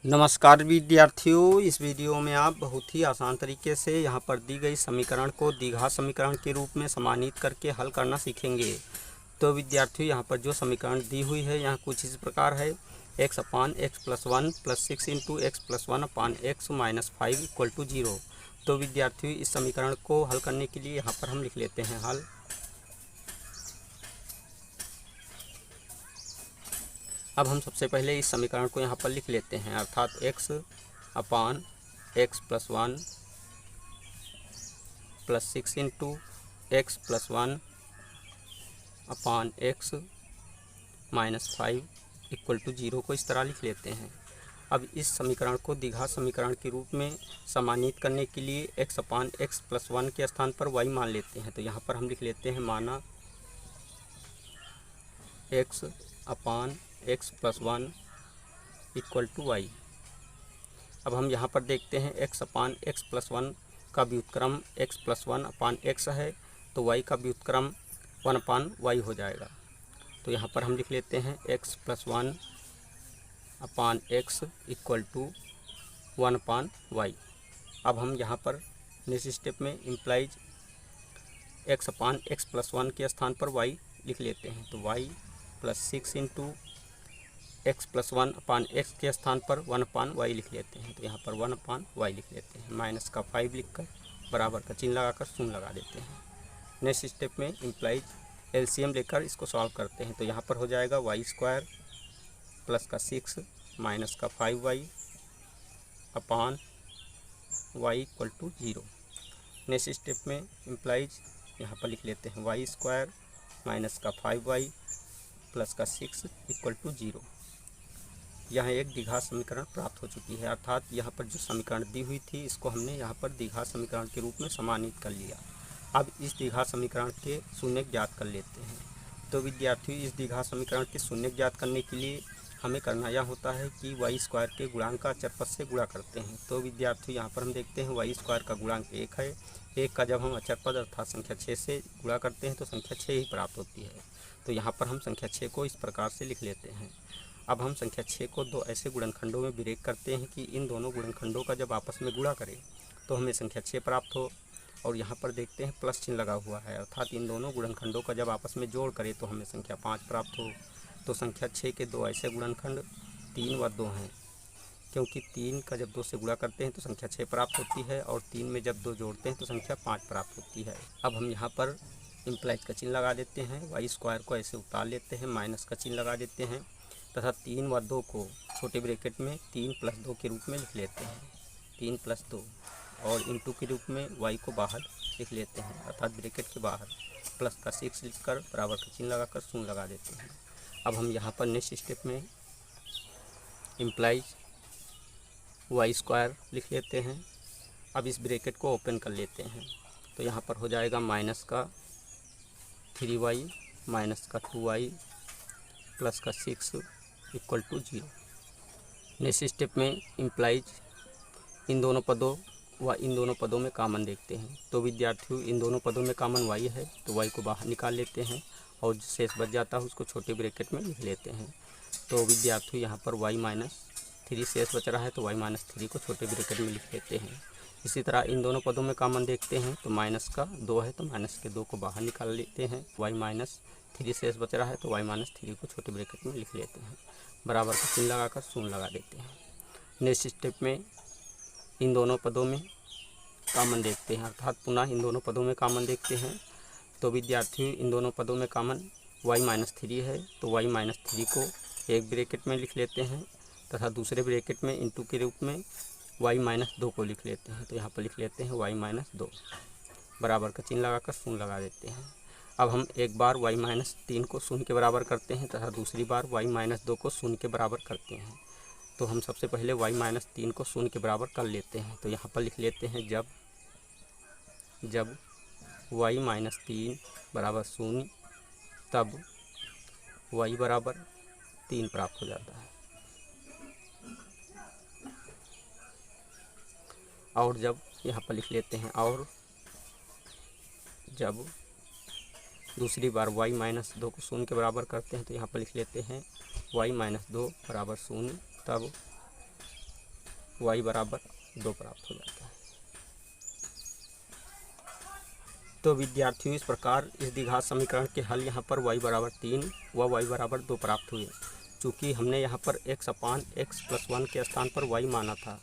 नमस्कार विद्यार्थियों, इस वीडियो में आप बहुत ही आसान तरीके से यहाँ पर दी गई समीकरण को द्विघात समीकरण के रूप में समानित करके हल करना सीखेंगे। तो विद्यार्थियों, यहाँ पर जो समीकरण दी हुई है यहाँ कुछ इस प्रकार है। x upon x plus one plus six into x plus one upon x minus 5 equal to 0। तो विद्यार्थियों, इस समीकरण को हल करने के लिए यहाँ पर हम लिख लेते हैं हल। अब हम सबसे पहले इस समीकरण को यहाँ पर लिख लेते हैं, अर्थात x upon x plus one plus six into x plus one upon x minus 5 equal to 0 को इस तरह लिख लेते हैं। अब इस समीकरण को द्विघात समीकरण के रूप में समानित करने के लिए x upon x plus one के स्थान पर y मान लेते हैं। तो यहाँ पर हम लिख लेते हैं माना x upon x plus one equal to y. अब हम यहाँ पर देखते हैं x upon x plus one का व्युत्क्रम x plus one upon x है, तो y का व्युत्क्रम 1 अपान वाई हो जाएगा। तो यहाँ पर हम लिख लेते हैं x plus one upon x equal to 1 upon y. अब हम यहाँ पर नेक्स्ट स्टेप में implies x upon x plus one के स्थान पर y लिख लेते हैं। तो y plus six into x plus one upon x के स्थान पर 1 अपान वाई लिख लेते हैं। तो यहाँ पर 1 अपान वाई लिख लेते हैं। माइनस का 5 लिखकर बराबर का चिन्ह लगाकर शून्य लगा देते हैं। नेक्स्ट स्टेप में इम्प्लाइज एलसीएम लेकर इसको सॉल्व करते हैं। तो यहाँ पर हो जाएगा वाई स्क्वायर प्लस का 6 माइनस का 5y upon y equal to 0। Next step में इम्प्लाइज यहाँ पर लिख लेते हैं वाई स्क्वायर माइनस का 5y प्लस का 6 इक्वल टू 0। यहाँ एक द्विघात समीकरण प्राप्त हो चुकी है, अर्थात यहाँ पर जो समीकरण दी हुई थी इसको हमने यहाँ पर द्विघात समीकरण के रूप में समानित कर लिया। अब इस द्विघात समीकरण के शून्य ज्ञात कर लेते हैं। तो विद्यार्थियों, इस द्विघात समीकरण के शून्य ज्ञात करने के लिए हमें करना यह होता है कि वाई स्क्वायर के गुणांक का अचर से गुणा करते हैं। तो विद्यार्थियों, यहाँ पर हम देखते हैं वाई स्क्वायर का गुणांक 1 है। 1 का जब हम अचर पद अर्थात संख्या 6 से गुणा करते हैं तो संख्या 6 ही प्राप्त होती है। तो यहाँ पर हम संख्या 6 को इस प्रकार से लिख लेते हैं। अब हम संख्या 6 को दो ऐसे गुणनखंडों में ब्रेक करते हैं कि इन दोनों गुणनखंडों का जब आपस में गुणा करें तो हमें संख्या 6 प्राप्त हो। और यहाँ पर देखते हैं प्लस चिन्ह लगा हुआ है, अर्थात इन दोनों गुणनखंडों का जब आपस में जोड़ करें तो हमें संख्या 5 प्राप्त हो। तो संख्या 6 के दो ऐसे गुणनखंड 3 व 2 हैं, क्योंकि 3 का जब 2 से गुणा करते हैं तो संख्या 6 प्राप्त होती है और 3 में जब 2 जोड़ते हैं तो संख्या 5 प्राप्त होती है। अब हम यहाँ पर इम्प्लाइज का चिन्ह लगा देते हैं, वाई स्क्वायर को ऐसे उतार लेते हैं, माइनस का चिन्ह लगा देते हैं तथा 3 व 2 को छोटे ब्रैकेट में 3 प्लस 2 के रूप में लिख लेते हैं। 3 प्लस 2 और इंटू के रूप में y को बाहर लिख लेते हैं, अर्थात ब्रैकेट के बाहर प्लस का 6 लिखकर बराबर का चिन्ह लगाकर शून्य लगा देते हैं। अब हम यहाँ पर नेक्स्ट स्टेप में इम्प्लाइज वाई स्क्वायर लिख लेते हैं। अब इस ब्रैकेट को ओपन कर लेते हैं। तो यहाँ पर हो जाएगा माइनस का 3y माइनस का 2y प्लस का 6 इक्वल टू 0। नेक्स्ट स्टेप में इम्प्लाइज इन दोनों पदों व इन दोनों पदों में कॉमन देखते हैं। तो विद्यार्थियों, इन दोनों पदों में कॉमन y है तो y को बाहर निकाल लेते हैं और जो शेष बच जाता है उसको छोटे ब्रैकेट में लिख लेते हैं। तो विद्यार्थियों, यहाँ पर y माइनस 3 शेष बच रहा है तो y माइनस 3 को छोटे ब्रैकेट में लिख लेते हैं। इसी तरह इन दोनों पदों में कॉमन देखते हैं तो माइनस का 2 है तो माइनस के 2 को बाहर निकाल लेते हैं। y माइनस 3 शेष बच रहा है तो y माइनस 3 को छोटे ब्रैकेट में लिख लेते हैं, बराबर का चिन्ह लगाकर शून्य लगा देते हैं। नेक्स्ट स्टेप में इन दोनों पदों में कॉमन देखते हैं, अर्थात पुनः इन दोनों पदों में कॉमन देखते हैं। तो विद्यार्थियों, इन दोनों पदों में कॉमन y माइनस 3 है तो y माइनस 3 को एक ब्रैकेट में लिख लेते हैं तथा दूसरे ब्रैकेट में इंटू के रूप में y माइनस 2 को लिख लेते हैं। तो यहाँ पर लिख लेते हैं y माइनस 2, बराबर का चिन्ह लगाकर शून्य लगा देते हैं। अब हम एक बार y माइनस 3 को शून्य के बराबर करते हैं तथा दूसरी बार y माइनस 2 को शून्य के बराबर करते हैं। तो हम सबसे पहले y माइनस 3 को शून्य के बराबर कर लेते हैं। तो यहाँ पर लिख लेते हैं जब y माइनस 3 बराबर 0 तब y बराबर 3 प्राप्त हो जाता है। और जब यहाँ पर लिख लेते हैं और जब दूसरी बार y माइनस 2 को 0 के बराबर करते हैं तो यहाँ पर लिख लेते हैं y माइनस 2 बराबर 0 तब y बराबर 2 प्राप्त हो जाता है। तो विद्यार्थियों, इस प्रकार इस द्विघात समीकरण के हल यहाँ पर y बराबर 3 व y बराबर 2 प्राप्त हुए। चूँकि हमने यहाँ पर x अपान x प्लस 1 के स्थान पर y माना था,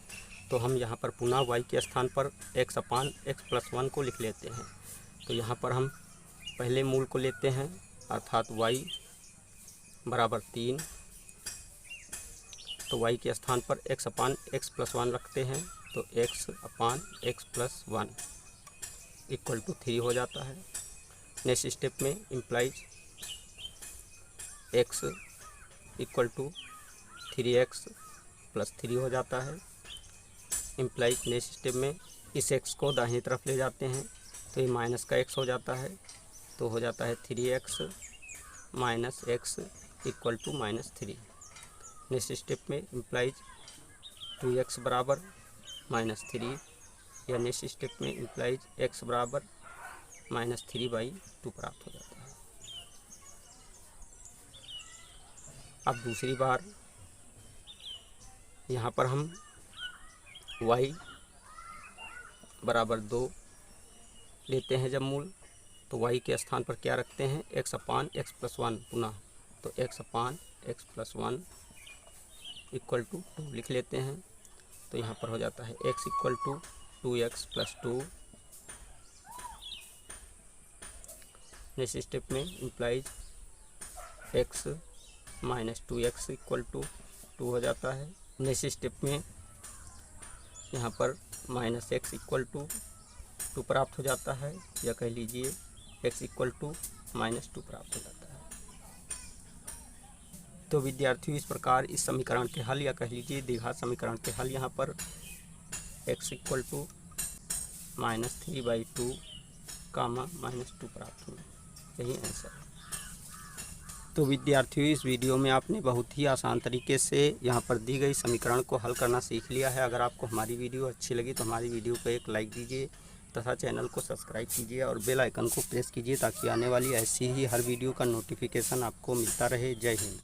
तो हम यहाँ पर पुनः y के स्थान पर x अपान x प्लस 1 को लिख लेते हैं। तो यहाँ पर हम पहले मूल को लेते हैं, अर्थात y बराबर 3, तो y के स्थान पर x अपान x प्लस 1 रखते हैं, तो x upon x plus 1 equal to 3 हो जाता है। नेक्स्ट स्टेप में implies x equal to 3x plus 3 हो जाता है। इम्प्लाइज नेक्स्ट स्टेप में इस x को दाहिनी तरफ ले जाते हैं, तो ये माइनस का x हो जाता है, तो हो जाता है 3x minus x equal to -3। Next step में इम्प्लाइज 2x बराबर -3, या नेक्स्ट स्टेप में इम्प्लाइज x बराबर -3/2 प्राप्त हो जाता है। अब दूसरी बार यहाँ पर हम y बराबर 2 लेते हैं जब मूल, तो y के स्थान पर क्या रखते हैं, x अपान x प्लस 1 पुनः, तो x upon x plus 1 equal to 2 लिख लेते हैं। तो यहाँ पर हो जाता है x equal to 2x plus 2। Next step में implies x minus 2x equal to 2 हो जाता है। नेक्स्ट स्टेप में यहाँ पर माइनस x इक्वल टू 2 प्राप्त हो जाता है, या कह लीजिए x इक्वल टू -2 प्राप्त हो जाता है। तो विद्यार्थियों, इस प्रकार इस समीकरण के हल, या कह लीजिए द्विघात समीकरण के हल यहाँ पर x इक्वल टू -3/2 -2 प्राप्त हुए। यही आंसर है। तो विद्यार्थियों, इस वीडियो में आपने बहुत ही आसान तरीके से यहाँ पर दी गई समीकरण को हल करना सीख लिया है। अगर आपको हमारी वीडियो अच्छी लगी तो हमारी वीडियो को एक लाइक दीजिए तथा चैनल को सब्सक्राइब कीजिए और बेल आइकन को प्रेस कीजिए, ताकि आने वाली ऐसी ही हर वीडियो का नोटिफिकेशन आपको मिलता रहे। जय हिंद।